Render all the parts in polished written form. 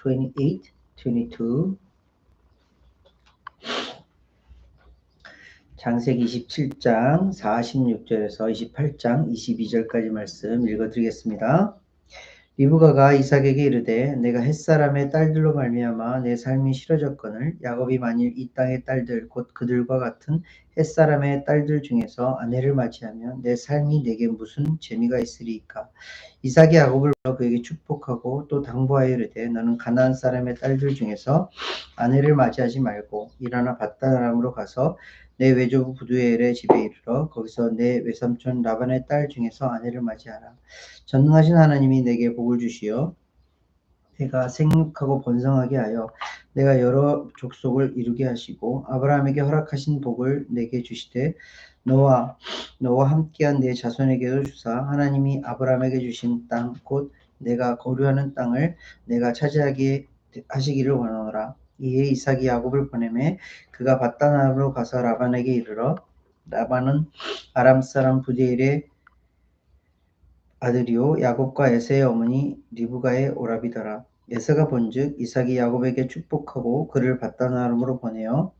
28, 22. 창세기 27장 46절에서 28장 22절까지 말씀 읽어드리겠습니다. 리브가가 이삭에게 이르되 내가 햇사람의 딸들로 말미암아 내 삶이 싫어졌거늘 야곱이 만일 이 땅의 딸들 곧 그들과 같은 햇사람의 딸들 중에서 아내를 맞이하면 내 삶이 내게 무슨 재미가 있으리이까. 이삭이 야곱을 불러 그에게 축복하고 또 당부하여 이르되 너는 가나안 사람의 딸들 중에서 아내를 맞이하지 말고 일어나 밧단아람으로 가서 내 외조부 부두엘의 집에 이르러 거기서 내 외삼촌 라반의 딸 중에서 아내를 맞이하라. 전능하신 하나님이 내게 복을 주시어 내가 생육하고 번성하게 하여 내가 여러 족속을 이루게 하시고 아브라함에게 허락하신 복을 내게 주시되 너와 함께한 내 자손에게도 주사 하나님이 아브라함에게 주신 땅 곧 내가 거류하는 땅을 내가 차지하게 하시기를 원하노라. 이에 이삭이 야곱을 보내매 그가 밧단아람으로 가서 라반에게 이르러 라반은 아람 사람 부데엘의 아들이요 야곱과 에서의 어머니 리브가의 오라비더라. 에서가 본즉 이삭이 야곱에게 축복하고 그를 밧단아람으로 보내어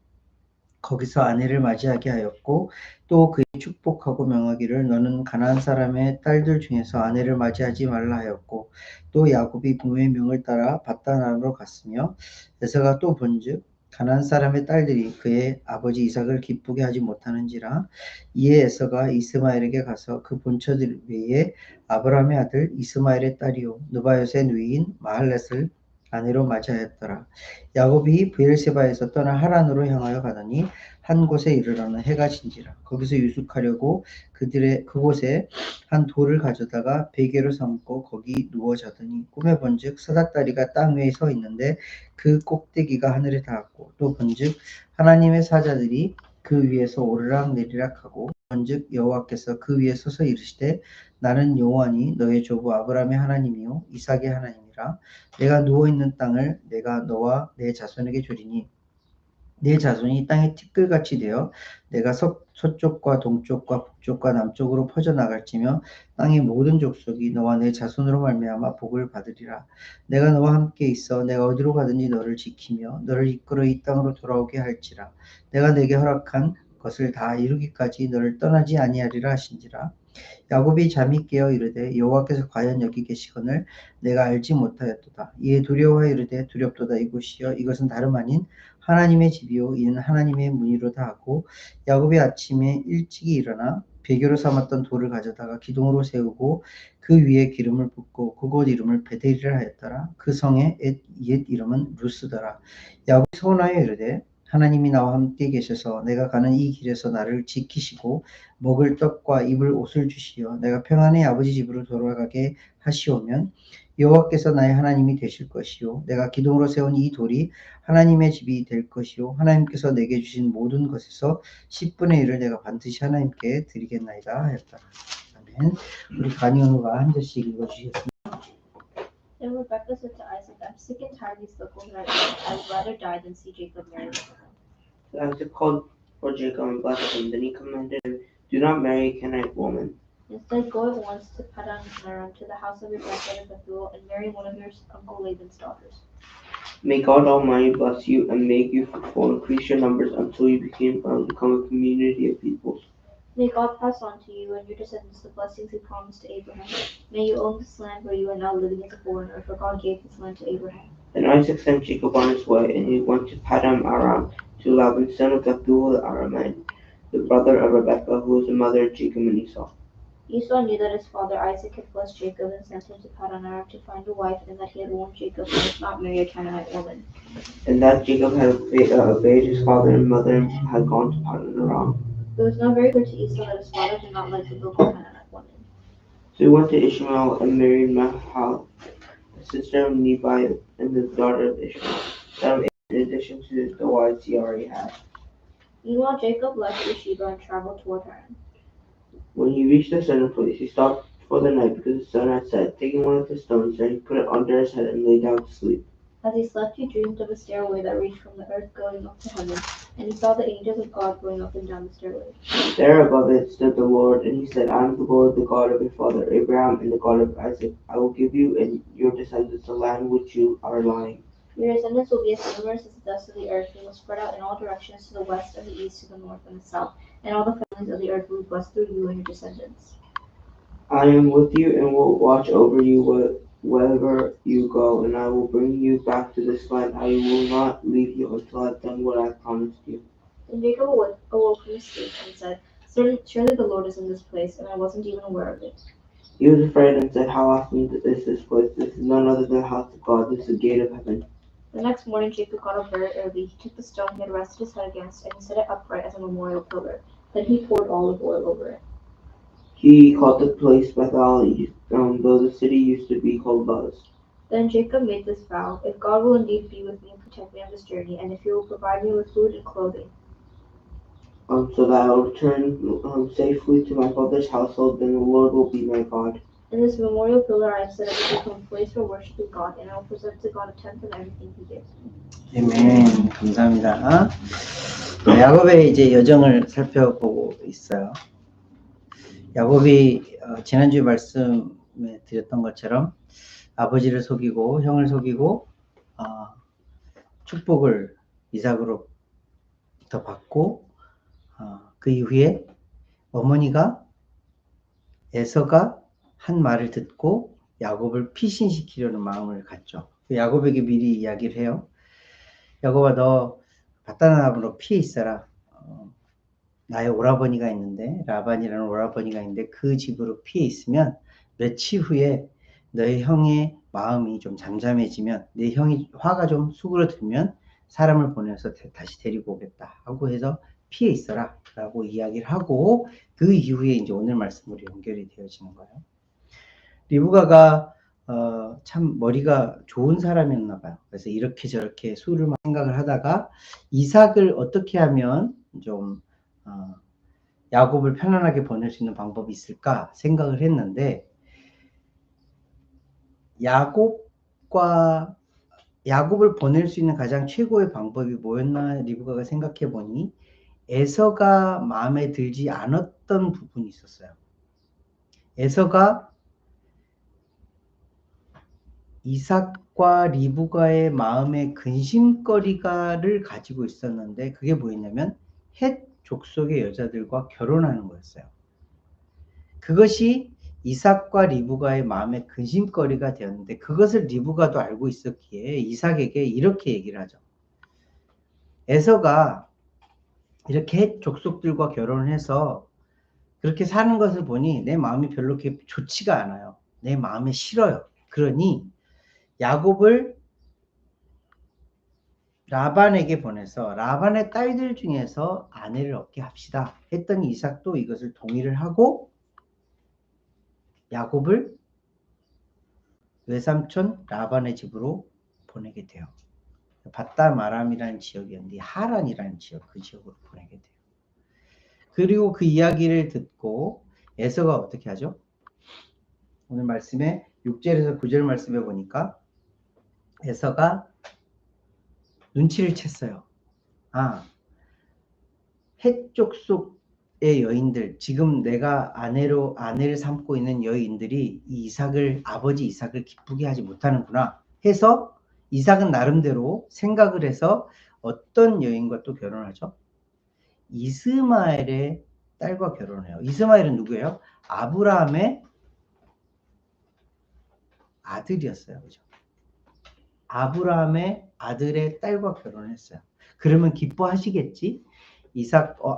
거기서 아내를 맞이하게 하였고 또 그의 축복하고 명하기를 너는 가나안 사람의 딸들 중에서 아내를 맞이하지 말라 하였고 또 야곱이 부모의 명을 따라 밧단아람으로 갔으며 에서가 또 본즉 가나안 사람의 딸들이 그의 아버지 이삭을 기쁘게 하지 못하는지라. 이에 에서가 이스마엘에게 가서 그 본처들 외에 아브라함의 아들 이스마엘의 딸이요 느바요의 누이인 마할렛을 아내로 맞이하였더라. 야곱이 브엘세바에서 떠나 하란으로 향하여 가더니 한 곳에 이르러는 해가 진지라. 거기서 유숙하려고 그곳에 한 돌을 가져다가 베개로 삼고 거기 누워 자더니 꿈에 본즉 사닥다리가 땅 위에 서 있는데 그 꼭대기가 하늘에 닿았고 또 본즉 하나님의 사자들이 그 위에서 오르락 내리락 하고 본즉 여호와께서 그 위에 서서 이르시되 나는 여호와니 너의 조부 아브라함의 하나님이요 이삭의 하나님이라. 내가 누워있는 땅을 내가 너와 내 자손에게 주리니 내 자손이 땅의 티끌같이 되어 내가 서쪽과 동쪽과 북쪽과 남쪽으로 퍼져나갈지며 땅의 모든 족속이 너와 내 자손으로 말미암아 복을 받으리라. 내가 너와 함께 있어 내가 어디로 가든지 너를 지키며 너를 이끌어 이 땅으로 돌아오게 할지라. 내가 내게 허락한 것을 다 이루기까지 너를 떠나지 아니하리라 하신지라. 야곱이 잠이 깨어 이르되 여호와께서 과연 여기 계시거늘 내가 알지 못하였도다. 이에 두려워하여 이르되 두렵도다. 이곳이여 이것은 다름 아닌 하나님의 집이요 이는 하나님의 문이로다 하고 야곱이 아침에 일찍이 일어나 베개로 삼았던 돌을 가져다가 기둥으로 세우고 그 위에 기름을 붓고 그곳 이름을 베델이라 하였더라. 그 성의 옛 이름은 루스더라. 야곱이 서원하여 이르되 하나님이 나와 함께 계셔서 내가 가는 이 길에서 나를 지키시고 먹을 떡과 입을 옷을 주시어 내가 평안히 아버지 집으로 돌아가게 하시오면 여호와께서 나의 하나님이 되실 것이요 내가 기둥으로 세운 이 돌이 하나님의 집이 될 것이요 하나님께서 내게 주신 모든 것에서 10분의 1을 내가 반드시 하나님께 드리겠나이다 하였다. 아멘. 우리 간이언우가 한 절씩 읽어주시겠습니다. Then Rebekah said to Isaac, I'm sick and tired of these circles right now. I would rather die than see Jacob marry Rebekah. So Isaac called for Jacob and blessed him. Then he commanded him, do not marry a Canaanite woman. Instead, go at once to Padan Aram, to the house of your grandfather Bethuel, and marry one of your uncle Laban's daughters. May God Almighty bless you and make you fruitful, increase your numbers until you become a community of peoples. May God pass on to you and your descendants the blessings he promised to Abraham. May you own this land where you are now living as a foreigner, for God gave this land to Abraham. Then Isaac sent Jacob on his way, and he went to Padan Aram, to Laban, son of Bethuel the Aramean, the brother of Rebekah, who was the mother of Jacob and Esau. Esau knew that his father Isaac had blessed Jacob and sent him to Padan Aram to find a wife, and that he had warned Jacob he must not marry a Canaanite woman. And that Jacob had obeyed his father and mother and had gone to Padan Aram. It was now very clear to Esau that his father did not like the local Canaanite woman. So he went to Ishmael and married Mahal, the sister of Nebai and the daughter of Ishmael, son of Abraham, in addition to the wives he already had. Meanwhile, Jacob left Beersheba and traveled toward Haran. When he reached the certain place, he stopped for the night because the sun had set. Taking one of the stones there, he put it under his head and lay down to sleep. As he slept, he dreamed of a stairway that reached from the earth going up to heaven, and he saw the angels of God going up and down the stairway. There above it stood the Lord, and he said, I am the Lord, the God of your father Abraham and the God of Isaac. I will give you and your descendants the land which you are lying. Your descendants will be as numerous as the dust of the earth, and will spread out in all directions, to the west, and the east, to the north, and the south, and all the families of the earth will be blessed through you and your descendants. I am with you and will watch over you wherever you go, and I will bring you back to this land. I will not leave you until I have done what I promised you. Then Jacob awoke from his sleep and said, Surely the Lord is in this place, and I wasn't even aware of it. He was afraid and said, How awesome is this place? This is none other than the house of God. This is the gate of heaven. The next morning Jacob got up very early. He took the stone he had rested his head against, and he set it upright as a memorial pillar. Then he poured olive oil over it. He called the place Bethel, though the city used to be called Luz. Then Jacob made this vow, If God will indeed be with me and protect me on this journey, and if he will provide me with food and clothing, so that I will return safely to my father's household, then the Lord will be my God. in this memorial pillar I have set up will become a place for worshiping God, and I will present to God a tenth of everything he gives me. 아멘. 감사합니다. 야곱의 이제 여정을 살펴보고 있어요. 야곱이 지난주에 말씀에 드렸던 것처럼 아버지를 속이고 형을 속이고 축복을 이삭으로부터 받고 그 이후에 어머니가 에서가 한 말을 듣고 야곱을 피신시키려는 마음을 갖죠. 야곱에게 미리 이야기를 해요. 야곱아, 너 바다나무로 피해 있어라. 나의 오라버니가 있는데, 라반이라는 오라버니가 있는데 그 집으로 피해 있으면 며칠 후에 너의 형의 마음이 좀 잠잠해지면, 내 형이 화가 좀 수그러들면 사람을 보내서 다시 데리고 오겠다 하고 해서 피해 있어라 라고 이야기를 하고, 그 이후에 이제 오늘 말씀으로 연결이 되어지는 거예요. 리브가가 참 머리가 좋은 사람이었나 봐요. 그래서 이렇게 저렇게 수를 생각을 하다가 이삭을 어떻게 하면 좀 야곱을 편안하게 보낼 수 있는 방법이 있을까 생각을 했는데, 야곱을 보낼 수 있는 가장 최고의 방법이 뭐였나 리브가가 생각해 보니 에서가 마음에 들지 않았던 부분이 있었어요. 에서가 이삭과 리브가의 마음의 근심거리가를 가지고 있었는데, 그게 뭐였냐면 헷 족속의 여자들과 결혼하는 거였어요. 그것이 이삭과 리브가의 마음의 근심거리가 되었는데, 그것을 리브가도 알고 있었기에 이삭에게 이렇게 얘기를 하죠. 에서가 이렇게 헷 족속들과 결혼을 해서 그렇게 사는 것을 보니 내 마음이 별로 그렇게 좋지가 않아요. 내 마음에 싫어요. 그러니 야곱을 라반에게 보내서 라반의 딸들 중에서 아내를 얻게 합시다 했더니 이삭도 이것을 동의를 하고 야곱을 외삼촌 라반의 집으로 보내게 돼요. 바다마람이라는 지역이었는데 하란이라는 지역, 그 지역으로 보내게 돼요. 그리고 그 이야기를 듣고 에서가 어떻게 하죠? 오늘 말씀에 6절에서 9절 말씀에 보니까 에서가 눈치를 챘어요. 헷 족속의 여인들, 지금 내가 아내를 삼고 있는 여인들이 아버지 이삭을 기쁘게 하지 못하는구나 해서 이삭은 나름대로 생각을 해서 어떤 여인과 또 결혼하죠? 이스마엘의 딸과 결혼해요. 이스마엘은 누구예요? 아브라함의 아들이었어요. 그죠? 아브라함의 아들의 딸과 결혼했어요. 그러면 기뻐하시겠지?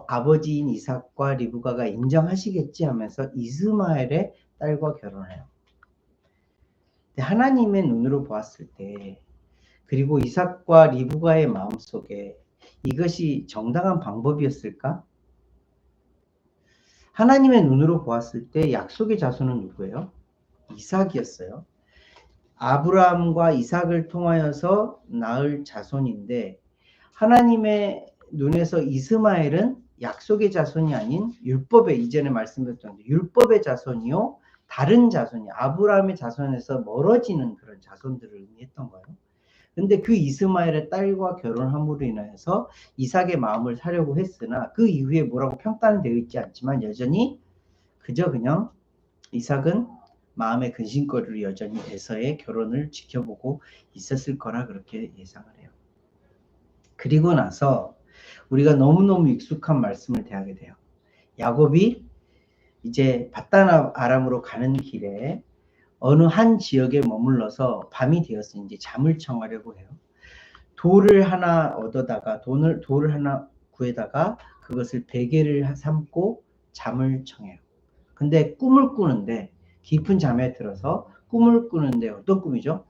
아버지인 이삭과 리브가가 인정하시겠지 하면서 이스마엘의 딸과 결혼해요. 하나님의 눈으로 보았을 때, 그리고 이삭과 리브가의 마음속에 이것이 정당한 방법이었을까? 하나님의 눈으로 보았을 때 약속의 자손은 누구예요? 이삭이었어요. 아브라함과 이삭을 통하여서 낳을 자손인데, 하나님의 눈에서 이스마엘은 약속의 자손이 아닌 율법의, 이전에 말씀드렸던 율법의 자손이요, 다른 자손이 아브라함의 자손에서 멀어지는 그런 자손들을 의미했던 거예요. 근데 그 이스마엘의 딸과 결혼함으로 인해서 이삭의 마음을 사려고 했으나 그 이후에 뭐라고 평가는 되어 있지 않지만 여전히 그냥 이삭은 마음의 근심거리로 여전히 에서의 결혼을 지켜보고 있었을 거라 그렇게 예상을 해요. 그리고 나서 우리가 너무너무 익숙한 말씀을 대하게 돼요. 야곱이 이제 밧단 아람으로 가는 길에 어느 한 지역에 머물러서 밤이 되었으니 이제 잠을 청하려고 해요. 돌을 하나 얻어다가 돌을 하나 구해다가 그것을 베개를 삼고 잠을 청해요. 근데 꿈을 꾸는데 깊은 잠에 들어서 꿈을 꾸는데 어떤 꿈이죠?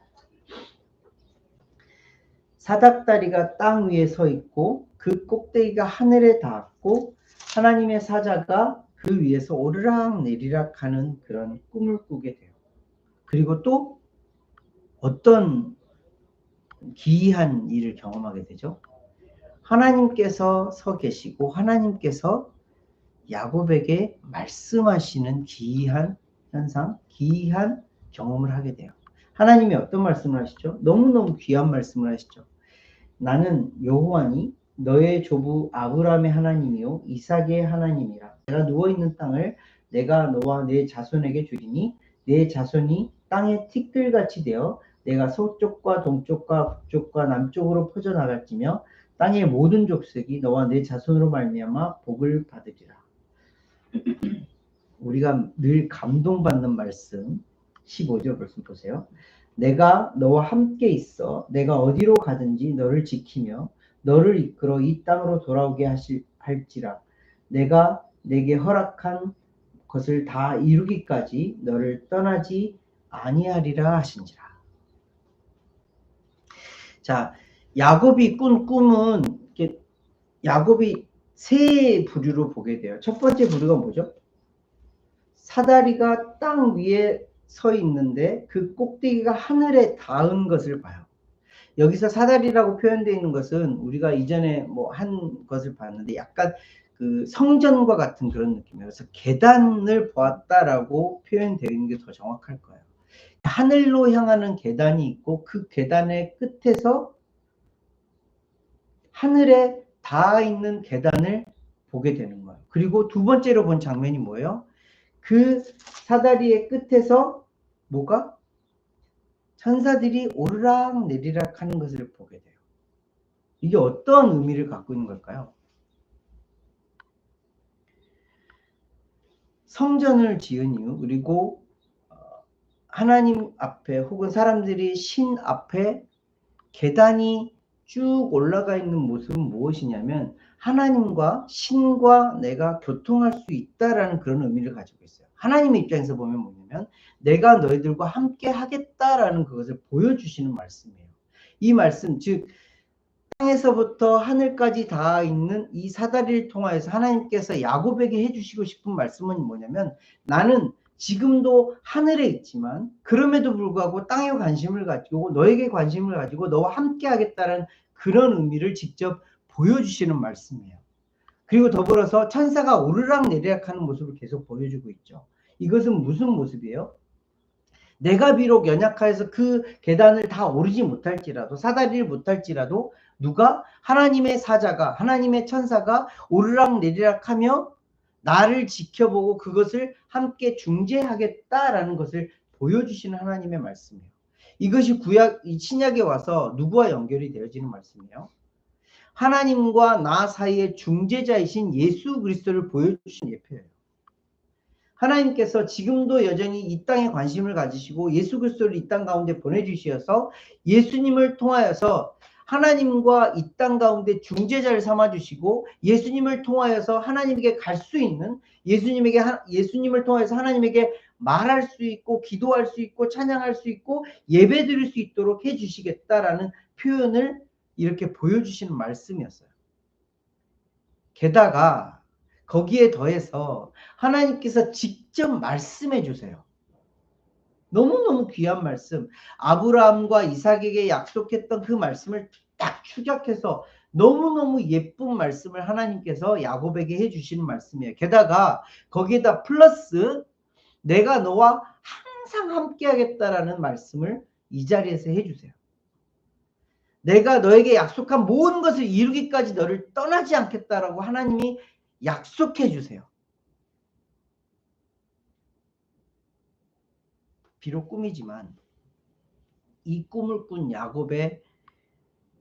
사닥다리가 땅 위에 서 있고 그 꼭대기가 하늘에 닿았고 하나님의 사자가 그 위에서 오르락 내리락 하는 그런 꿈을 꾸게 돼요. 그리고 또 어떤 기이한 일을 경험하게 되죠. 하나님께서 서 계시고 하나님께서 야곱에게 말씀하시는 기이한 현상, 기이한 경험을 하게 돼요. 하나님이 어떤 말씀을 하시죠? 너무너무 귀한 말씀을 하시죠. 나는 여호와니 너의 조부 아브라함의 하나님이요 이삭의 하나님이라. 내가 누워있는 땅을 내가 너와 내 자손에게 주리니 내 자손이 땅의 티끌같이 되어 내가 서쪽과 동쪽과 북쪽과 남쪽으로 퍼져나갈지며 땅의 모든 족속이 너와 내 자손으로 말미암아 복을 받으리라. 우리가 늘 감동받는 말씀 15절 말씀 보세요. 내가 너와 함께 있어 내가 어디로 가든지 너를 지키며 너를 이끌어 이 땅으로 돌아오게 할지라. 내가 내게 허락한 것을 다 이루기까지 너를 떠나지 아니하리라 하신지라. 자, 야곱이 꾼 꿈은 야곱이 세 부류로 보게 돼요. 첫 번째 부류가 뭐죠? 사다리가 땅 위에 서 있는데 그 꼭대기가 하늘에 닿은 것을 봐요. 여기서 사다리라고 표현되어 있는 것은 우리가 이전에 뭐 한 것을 봤는데 약간 그 성전과 같은 그런 느낌이에요. 그래서 계단을 보았다라고 표현되어 있는 게 더 정확할 거예요. 하늘로 향하는 계단이 있고 그 계단의 끝에서 하늘에 닿아 있는 계단을 보게 되는 거예요. 그리고 두 번째로 본 장면이 뭐예요? 그 사다리의 끝에서 뭐가? 천사들이 오르락 내리락 하는 것을 보게 돼요. 이게 어떤 의미를 갖고 있는 걸까요? 성전을 지은 이유, 그리고 하나님 앞에 혹은 사람들이 신 앞에 계단이 쭉 올라가 있는 모습은 무엇이냐면 하나님과 신과 내가 교통할 수 있다라는 그런 의미를 가지고 있어요. 하나님의 입장에서 보면 뭐냐면 내가 너희들과 함께 하겠다라는 그것을 보여주시는 말씀이에요. 이 말씀, 즉 땅에서부터 하늘까지 닿아 있는 이 사다리를 통하여서 하나님께서 야곱에게 해주시고 싶은 말씀은 뭐냐면 나는 지금도 하늘에 있지만 그럼에도 불구하고 땅에 관심을 가지고 너에게 관심을 가지고 너와 함께 하겠다는 그런 의미를 직접 보여주시는 말씀이에요. 그리고 더불어서 천사가 오르락 내리락 하는 모습을 계속 보여주고 있죠. 이것은 무슨 모습이에요? 내가 비록 연약하여서 그 계단을 다 오르지 못할지라도 사다리를 못할지라도 누가? 하나님의 사자가 하나님의 천사가 오르락 내리락 하며 나를 지켜보고 그것을 함께 중재하겠다라는 것을 보여주시는 하나님의 말씀이에요. 이것이 신약에 와서 누구와 연결이 되어지는 말씀이에요? 하나님과 나 사이의 중재자이신 예수 그리스도를 보여주신 예표예요. 하나님께서 지금도 여전히 이 땅에 관심을 가지시고 예수 그리스도를 이 땅 가운데 보내주셔서 예수님을 통하여서 하나님과 이 땅 가운데 중재자를 삼아주시고 예수님을 통하여서 하나님에게 갈 수 있는 예수님을 통하여서 하나님에게 말할 수 있고 기도할 수 있고 찬양할 수 있고 예배 드릴 수 있도록 해주시겠다라는 표현을 이렇게 보여주시는 말씀이었어요. 게다가 거기에 더해서 하나님께서 직접 말씀해 주세요. 너무너무 귀한 말씀. 아브라함과 이삭에게 약속했던 그 말씀을 딱 축약해서 너무너무 예쁜 말씀을 하나님께서 야곱에게 해주시는 말씀이에요. 게다가 거기에다 플러스 내가 너와 항상 함께 하겠다라는 말씀을 이 자리에서 해주세요. 내가 너에게 약속한 모든 것을 이루기까지 너를 떠나지 않겠다라고 하나님이 약속해 주세요. 비록 꿈이지만 이 꿈을 꾼 야곱의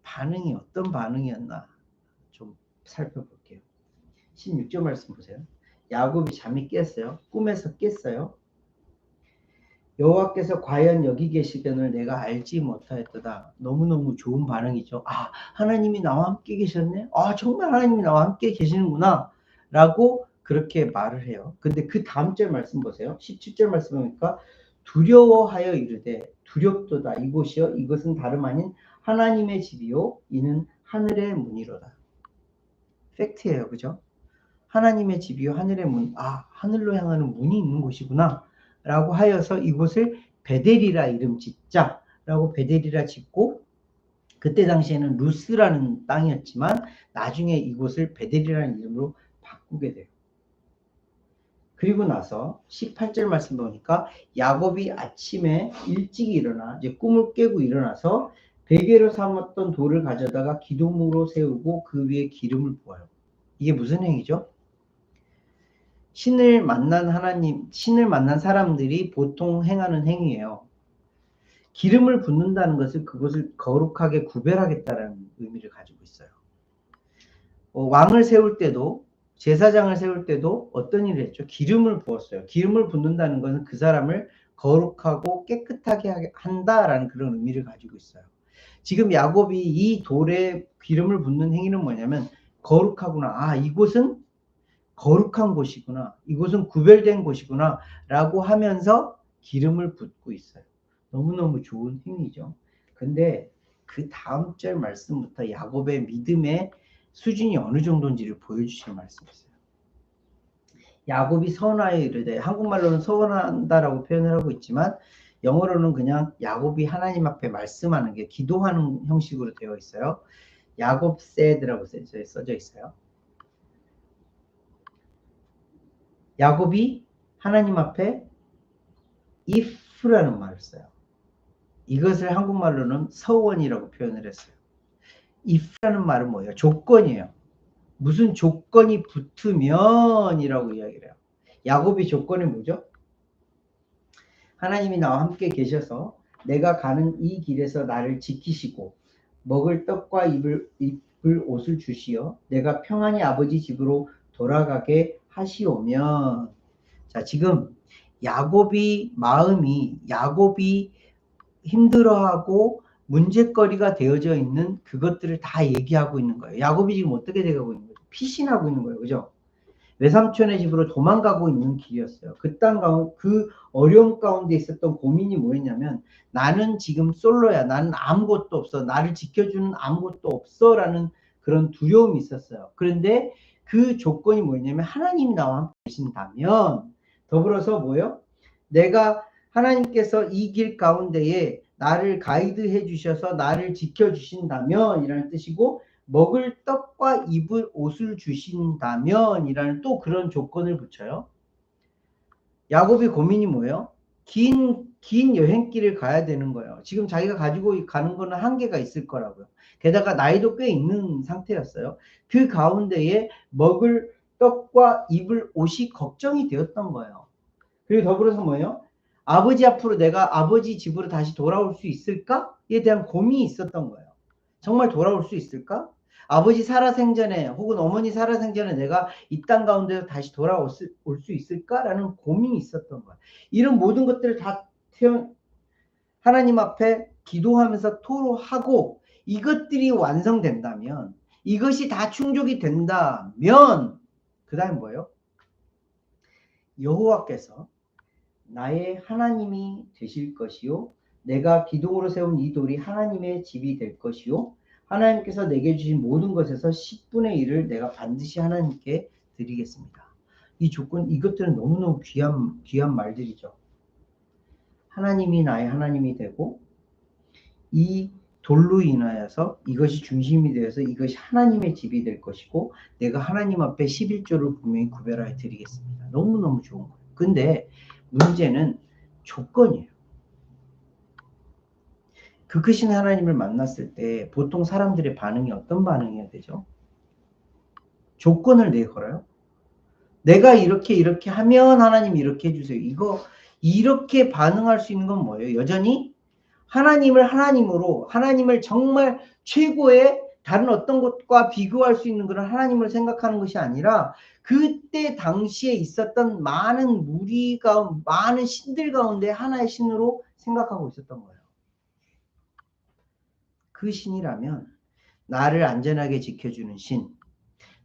반응이 어떤 반응이었나 좀 살펴볼게요. 16절 말씀 보세요. 야곱이 잠이 깼어요. 꿈에서 깼어요. 여호와께서 과연 여기 계시거늘 내가 알지 못하였도다. 너무너무 좋은 반응이죠. 아, 하나님이 나와 함께 계셨네. 아, 정말 하나님이 나와 함께 계시는구나 라고 그렇게 말을 해요. 근데 그 다음 절 말씀 보세요. 17절 말씀 보니까 두려워하여 이르되 두렵도다. 이곳이요 이것은 다름 아닌 하나님의 집이요 이는 하늘의 문이로다. 팩트예요. 그죠? 하나님의 집이요 하늘의 문. 아, 하늘로 향하는 문이 있는 곳이구나 라고 하여서 이곳을 베델이라 이름 짓자 라고 베델이라 짓고, 그때 당시에는 루스라는 땅이었지만 나중에 이곳을 베델이라는 이름으로 바꾸게 돼요. 그리고 나서 18절 말씀 보니까 야곱이 아침에 일찍 일어나 이제 꿈을 깨고 일어나서 베개로 삼았던 돌을 가져다가 기둥으로 세우고 그 위에 기름을 부어요. 이게 무슨 행위죠? 신을 만난 하나님, 신을 만난 사람들이 보통 행하는 행위예요. 기름을 붓는다는 것은 그것을 거룩하게 구별하겠다는 의미를 가지고 있어요. 왕을 세울 때도, 제사장을 세울 때도 어떤 일을 했죠? 기름을 부었어요. 기름을 붓는다는 것은 그 사람을 거룩하고 깨끗하게 한다라는 그런 의미를 가지고 있어요. 지금 야곱이 이 돌에 기름을 붓는 행위는 뭐냐면 거룩하구나. 아, 이곳은 거룩한 곳이구나. 이곳은 구별된 곳이구나 라고 하면서 기름을 붓고 있어요. 너무너무 좋은 행위죠. 근데 그 다음 절 말씀부터 야곱의 믿음의 수준이 어느 정도인지를 보여주시는 말씀이세요. 야곱이 서원하여 이르되, 한국말로는 서원한다라고 표현을 하고 있지만 영어로는 그냥 야곱이 하나님 앞에 말씀하는 게 기도하는 형식으로 되어 있어요. 야곱 said라고 써져 있어요. 야곱이 하나님 앞에 if라는 말을 써요. 이것을 한국말로는 서원이라고 표현을 했어요. if라는 말은 뭐예요? 조건이에요. 무슨 조건이 붙으면이라고 이야기를 해요. 야곱이 조건이 뭐죠? 하나님이 나와 함께 계셔서 내가 가는 이 길에서 나를 지키시고 먹을 떡과 입을 옷을 주시어 내가 평안히 아버지 집으로 돌아가게 하시오면. 자, 지금 야곱이 힘들어하고 문제거리가 되어져 있는 그것들을 다 얘기하고 있는 거예요. 야곱이 지금 어떻게 돼가고 있는 거죠? 피신하고 있는 거예요. 그죠? 외삼촌의 집으로 도망가고 있는 길이었어요. 그 어려움 가운데 있었던 고민이 뭐였냐면, 나는 지금 솔로야. 나는 아무것도 없어. 나를 지켜주는 아무것도 없어. 라는 그런 두려움이 있었어요. 그런데 그 조건이 뭐였냐면, 하나님이 나와 함께 계신다면, 더불어서 뭐예요? 내가 하나님께서 이 길 가운데에 나를 가이드해 주셔서 나를 지켜주신다면 이라는 뜻이고, 먹을 떡과 입을 옷을 주신다면 이라는 또 그런 조건을 붙여요. 야곱의 고민이 뭐예요? 긴 여행길을 가야 되는 거예요. 지금 자기가 가지고 가는 거는 한계가 있을 거라고요. 게다가 나이도 꽤 있는 상태였어요. 그 가운데에 먹을 떡과 입을 옷이 걱정이 되었던 거예요. 그리고 더불어서 뭐예요? 아버지 앞으로 내가 아버지 집으로 다시 돌아올 수 있을까에 대한 고민이 있었던 거예요. 정말 돌아올 수 있을까? 아버지 살아생전에 혹은 어머니 살아생전에 내가 이 땅 가운데서 다시 돌아올 수 있을까라는 고민이 있었던 거예요. 이런 모든 것들을 다 하나님 앞에 기도하면서 토로하고 이것들이 완성된다면, 이것이 다 충족이 된다면 그 다음 뭐예요? 여호와께서 나의 하나님이 되실 것이요 내가 기둥으로 세운 이 돌이 하나님의 집이 될 것이요 하나님께서 내게 주신 모든 것에서 10분의 1을 내가 반드시 하나님께 드리겠습니다. 이 조건, 이것들은 너무너무 귀한 말들이죠. 하나님이 나의 하나님이 되고 이 돌로 인하여서 이것이 중심이 되어서 이것이 하나님의 집이 될 것이고 내가 하나님 앞에 11조를 분명히 구별하여 드리겠습니다. 너무너무 좋은 거예요. 근데 문제는 조건이에요. 그 크신 하나님을 만났을 때 보통 사람들의 반응이 어떤 반응이어야 되죠? 조건을 내걸어요. 내가 이렇게 하면 하나님 이렇게 해주세요. 이렇게 반응할 수 있는 건 뭐예요? 여전히 하나님을 하나님으로, 하나님을 정말 최고의 다른 어떤 것과 비교할 수 있는 그런 하나님을 생각하는 것이 아니라 그때 당시에 있었던 많은 무리가, 많은 신들 가운데 하나의 신으로 생각하고 있었던 거예요. 그 신이라면 나를 안전하게 지켜주는 신,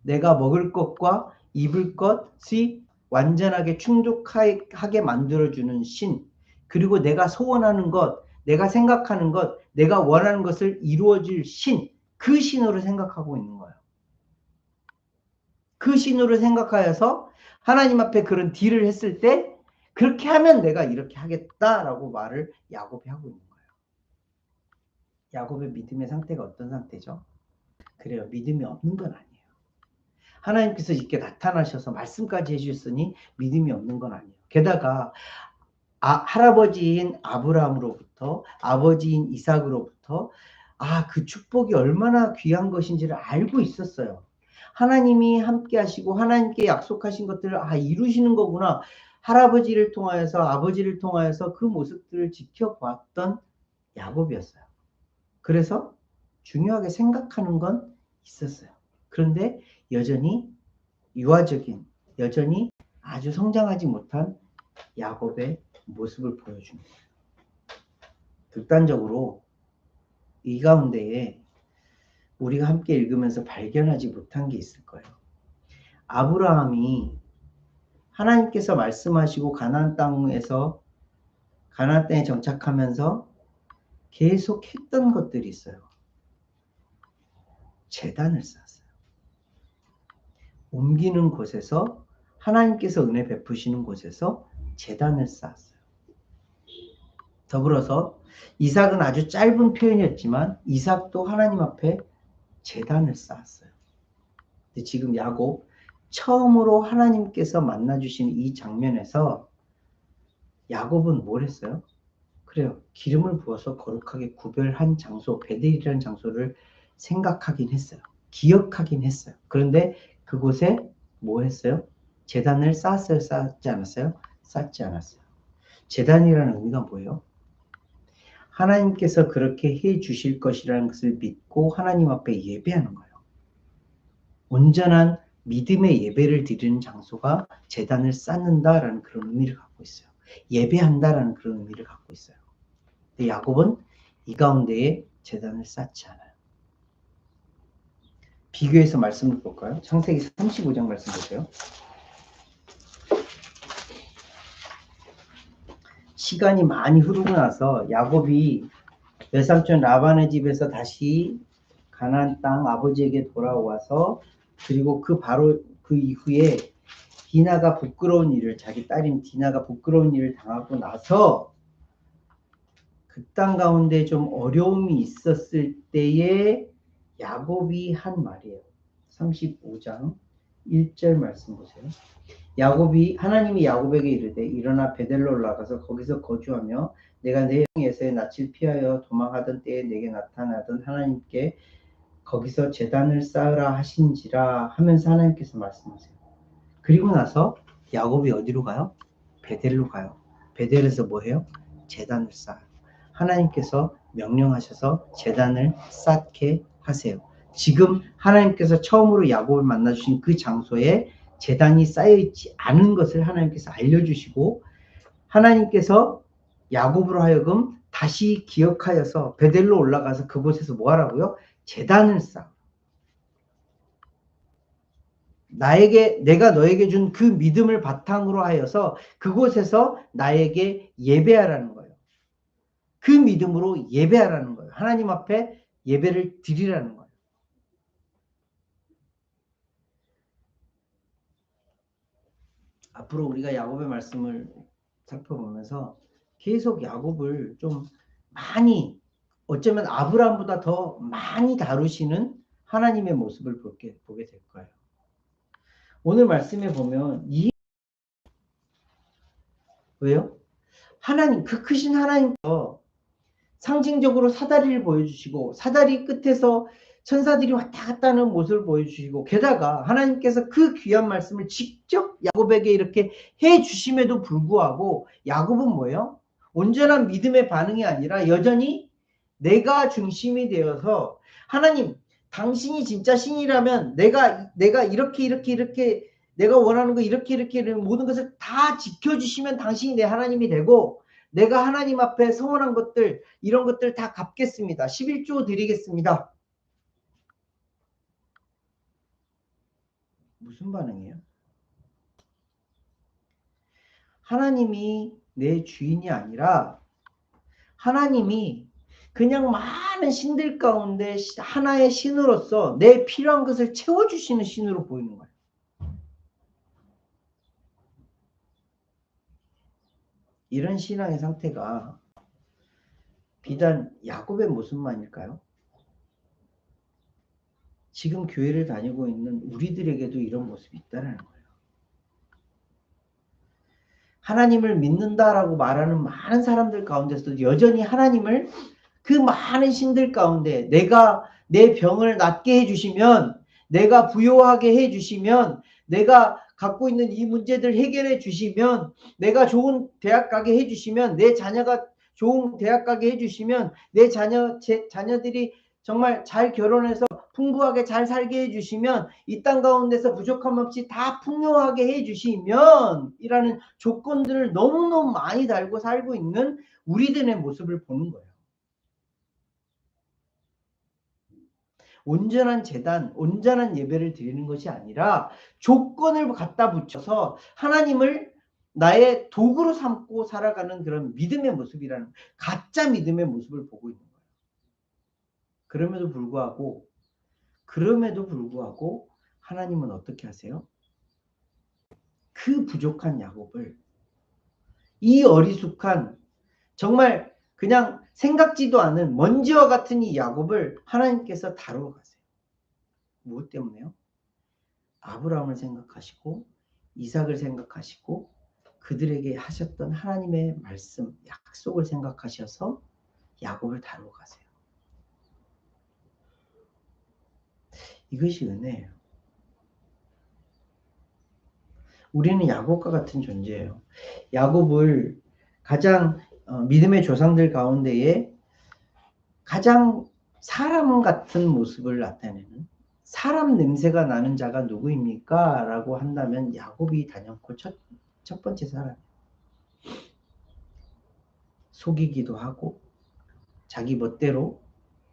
내가 먹을 것과 입을 것이 완전하게 충족하게 만들어주는 신, 그리고 내가 소원하는 것, 내가 생각하는 것, 내가 원하는 것을 이루어줄 신, 그 신으로 생각하고 있는 거예요. 그 신으로 생각하여서 하나님 앞에 그런 딜을 했을 때 그렇게 하면 내가 이렇게 하겠다라고 말을 야곱이 하고 있는 거예요. 야곱의 믿음의 상태가 어떤 상태죠? 그래요. 믿음이 없는 건 아니에요. 하나님께서 이렇게 나타나셔서 말씀까지 해주셨으니 믿음이 없는 건 아니에요. 게다가 할아버지인 아브라함으로부터 아버지인 이삭으로부터 그 축복이 얼마나 귀한 것인지를 알고 있었어요. 하나님이 함께 하시고 하나님께 약속하신 것들을 이루시는 거구나. 할아버지를 통하여서 아버지를 통하여서 그 모습들을 지켜보았던 야곱이었어요. 그래서 중요하게 생각하는 건 있었어요. 그런데 여전히 유아적인, 여전히 아주 성장하지 못한 야곱의 모습을 보여준 거예요. 극단적으로 이 가운데에 우리가 함께 읽으면서 발견하지 못한 게 있을 거예요. 아브라함이 하나님께서 말씀하시고 가나안 땅에 정착하면서 계속 했던 것들이 있어요. 제단을 쌓았어요. 옮기는 곳에서 하나님께서 은혜 베푸시는 곳에서 제단을 쌓았어요. 더불어서 이삭은 아주 짧은 표현이었지만 이삭도 하나님 앞에 제단을 쌓았어요. 근데 지금 야곱 처음으로 하나님께서 만나주신 이 장면에서 야곱은 뭘 했어요? 그래요. 기름을 부어서 거룩하게 구별한 장소, 베델이라는 장소를 생각하긴 했어요. 기억하긴 했어요. 그런데 그곳에 뭐 했어요? 제단을 쌓았어요? 쌓지 않았어요? 쌓지 않았어요. 제단이라는 의미가 뭐예요? 하나님께서 그렇게 해 주실 것이라는 것을 믿고 하나님 앞에 예배하는 거예요. 온전한 믿음의 예배를 드리는 장소가 제단을 쌓는다라는 그런 의미를 갖고 있어요. 예배한다라는 그런 의미를 갖고 있어요. 근데 야곱은 이 가운데에 제단을 쌓지 않아요. 비교해서 말씀을 볼까요? 창세기 35장 말씀 보세요. 시간이 많이 흐르고 나서 야곱이 외삼촌 라반의 집에서 다시 가나안 땅 아버지에게 돌아와서 그리고 그 이후에 디나가 부끄러운 일을, 자기 딸인 디나가 부끄러운 일을 당하고 나서 그 땅 가운데 좀 어려움이 있었을 때에 야곱이 한 말이에요. 35장 1절 말씀 보세요. 하나님이 야곱에게 이르되 일어나 베델로 올라가서 거기서 거주하며 내가 내 형 에서의 낯을 피하여 도망하던 때에 내게 나타나던 하나님께 거기서 제단을 쌓으라 하신지라 하면서 하나님께서 말씀하세요. 그리고 나서 야곱이 어디로 가요? 베델로 가요. 베델에서 뭐 해요? 제단을 쌓아요. 하나님께서 명령하셔서 제단을 쌓게 하세요. 지금 하나님께서 처음으로 야곱을 만나주신 그 장소에 제단이 쌓여있지 않은 것을 하나님께서 알려주시고 하나님께서 야곱으로 하여금 다시 기억하여서 베델로 올라가서 그곳에서 뭐 하라고요? 제단을 쌓아. 내가 너에게 준 그 믿음을 바탕으로 하여서 그곳에서 나에게 예배하라는 거예요. 그 믿음으로 예배하라는 거예요. 하나님 앞에 예배를 드리라는 거예요. 앞으로 우리가 야곱의 말씀을 살펴보면서 계속 야곱을 좀 많이, 어쩌면 아브라함보다 더 많이 다루시는 하나님의 모습을 보게 될 거예요. 오늘 말씀에 보면 왜요? 하나님, 그 크신 하나님께서 상징적으로 사다리를 보여주시고 사다리 끝에서 천사들이 왔다 갔다 하는 모습을 보여주시고, 게다가 하나님께서 그 귀한 말씀을 직접 야곱에게 이렇게 해주심에도 불구하고 야곱은 뭐예요? 온전한 믿음의 반응이 아니라 여전히 내가 중심이 되어서, 하나님, 당신이 진짜 신이라면 내가 이렇게 내가 원하는 거 이렇게 모든 것을 다 지켜주시면 당신이 내 하나님이 되고, 내가 하나님 앞에 서원한 것들, 이런 것들 다 갚겠습니다. 11조 드리겠습니다. 무슨 반응이에요? 하나님이 내 주인이 아니라 하나님이 그냥 많은 신들 가운데 하나의 신으로서 내 필요한 것을 채워주시는 신으로 보이는 거예요. 이런 신앙의 상태가 비단 야곱의 모습만일까요? 지금 교회를 다니고 있는 우리들에게도 이런 모습이 있다는 거예요. 하나님을 믿는다라고 말하는 많은 사람들 가운데서도 여전히 하나님을 그 많은 신들 가운데 내가 내 병을 낫게 해주시면, 내가 부요하게 해주시면, 내가 갖고 있는 이 문제들 해결해 주시면, 내가 좋은 대학 가게 해주시면, 내 자녀가 좋은 대학 가게 해주시면, 내 자녀들이 정말 잘 결혼해서 풍부하게 잘 살게 해주시면, 이 땅 가운데서 부족함 없이 다 풍요하게 해주시면 이라는 조건들을 너무너무 많이 달고 살고 있는 우리들의 모습을 보는 거예요. 온전한 제단, 온전한 예배를 드리는 것이 아니라 조건을 갖다 붙여서 하나님을 나의 도구로 삼고 살아가는 그런 믿음의 모습이라는, 가짜 믿음의 모습을 보고 있는 거예요. 그럼에도 불구하고 하나님은 어떻게 하세요? 그 부족한 야곱을, 이 어리숙한 정말 그냥 생각지도 않은 먼지와 같은 이 야곱을 하나님께서 다루어 가세요. 무엇 때문에요? 아브라함을 생각하시고 이삭을 생각하시고 그들에게 하셨던 하나님의 말씀, 약속을 생각하셔서 야곱을 다루어 가세요. 이것이 은혜예요. 우리는 야곱과 같은 존재예요. 야곱을 가장 믿음의 조상들 가운데에 가장 사람 같은 모습을 나타내는, 사람 냄새가 나는 자가 누구입니까? 라고 한다면 야곱이 단연코 첫 번째 사람이에요. 속이기도 하고 자기 멋대로,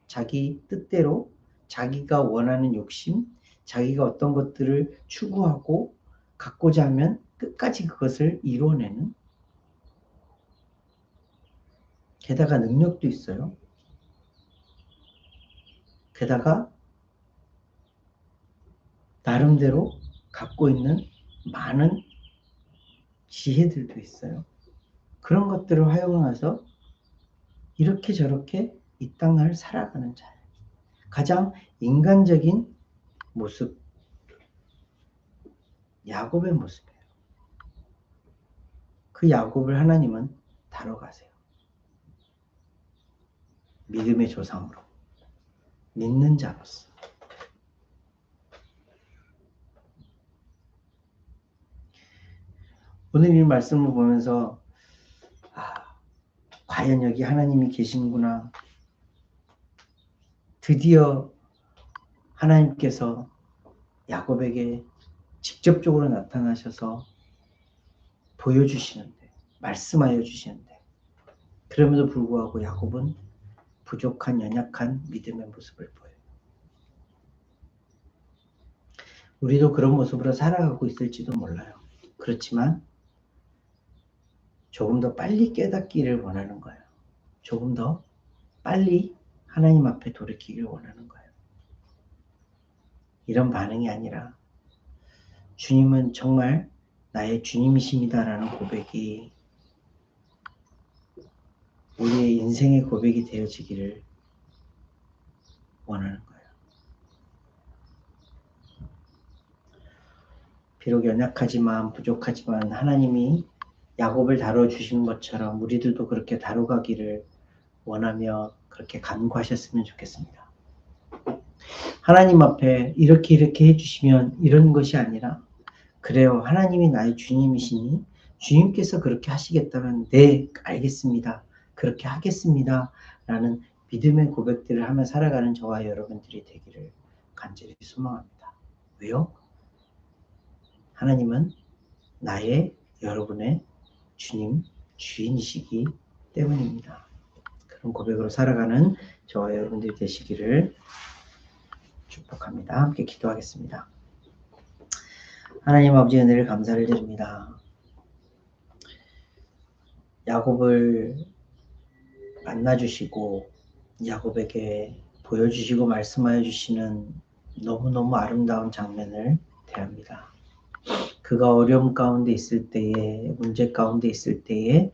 자기 뜻대로, 자기가 원하는 욕심, 자기가 어떤 것들을 추구하고 갖고자 하면 끝까지 그것을 이뤄내는, 게다가 능력도 있어요. 게다가 나름대로 갖고 있는 많은 지혜들도 있어요. 그런 것들을 활용해서 이렇게 저렇게 이 땅을 살아가는 자예요. 가장 인간적인 모습, 야곱의 모습이에요. 그 야곱을 하나님은 다뤄가세요. 믿음의 조상으로, 믿는 자로서. 오늘 이 말씀을 보면서 과연 여기 하나님이 계시는구나. 드디어 하나님께서 야곱에게 직접적으로 나타나셔서 보여주시는데, 말씀하여 주시는데, 그럼에도 불구하고 야곱은 부족한 연약한 믿음의 모습을 보여요. 우리도 그런 모습으로 살아가고 있을지도 몰라요. 그렇지만 조금 더 빨리 깨닫기를 원하는 거예요. 조금 더 빨리 하나님 앞에 돌이키길 원하는 거예요. 이런 반응이 아니라 주님은 정말 나의 주님이십니다라는 고백이 우리의 인생의 고백이 되어지기를 원하는 거예요. 비록 연약하지만 부족하지만 하나님이 야곱을 다뤄주시는 것처럼 우리들도 그렇게 다뤄가기를 원하며 그렇게 간구하셨으면 좋겠습니다. 하나님 앞에 이렇게 해주시면 이런 것이 아니라 그래요. 하나님이 나의 주님이시니 주님께서 그렇게 하시겠다면 네, 알겠습니다. 그렇게 하겠습니다. 라는 믿음의 고백들을 하며 살아가는 저와 여러분들이 되기를 간절히 소망합니다. 왜요? 하나님은 여러분의 주님, 주인이시기 때문입니다. 그런 고백으로 살아가는 저와 여러분들이 되시기를 축복합니다. 함께 기도하겠습니다. 하나님 아버지 은혜를 감사를 드립니다. 야곱을 만나주시고 야곱에게 보여주시고 말씀하여 주시는 너무너무 아름다운 장면을 대합니다. 그가 어려움 가운데 있을 때에, 문제 가운데 있을 때에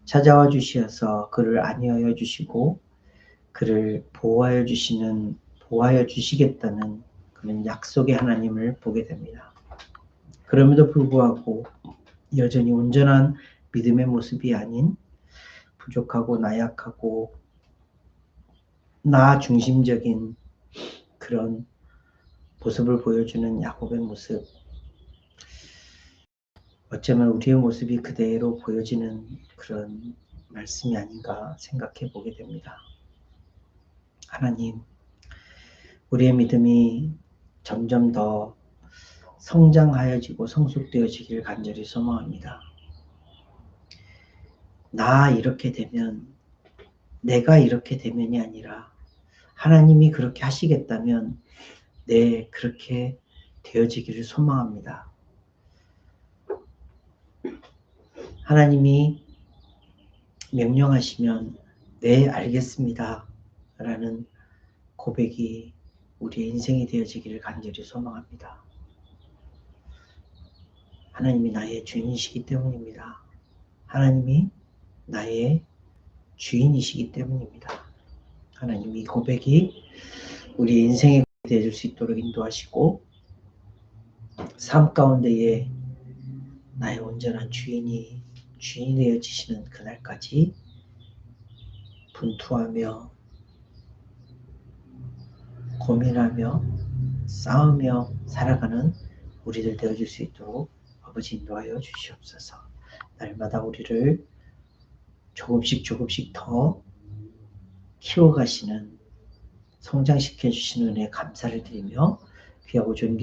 찾아와 주시어서 그를 안위하여 주시고 그를 보호하여 주시겠다는 그런 약속의 하나님을 보게 됩니다. 그럼에도 불구하고 여전히 온전한 믿음의 모습이 아닌 부족하고 나약하고 나 중심적인 그런 모습을 보여주는 야곱의 모습, 어쩌면 우리의 모습이 그대로 보여지는 그런 말씀이 아닌가 생각해 보게 됩니다. 하나님, 우리의 믿음이 점점 더 성장하여지고 성숙되어지기를 간절히 소망합니다. 나 이렇게 되면, 내가 이렇게 되면이 아니라 하나님이 그렇게 하시겠다면 네, 그렇게 되어지기를 소망합니다. 하나님이 명령하시면 네, 알겠습니다. 라는 고백이 우리의 인생이 되어지기를 간절히 소망합니다. 하나님이 나의 주인이시기 때문입니다. 하나님이 나의 주인이시기 때문입니다. 하나님 이 고백이 우리 인생에 되어줄 수 있도록 인도하시고 삶 가운데에 나의 온전한 주인이 되어지시는 그날까지 분투하며 고민하며 싸우며 살아가는 우리들 되어줄 수 있도록 아버지 인도하여 주시옵소서. 날마다 우리를 조금씩 더 키워가시는 성장시켜 주시는 은혜에 감사를 드리며 귀하고 존귀한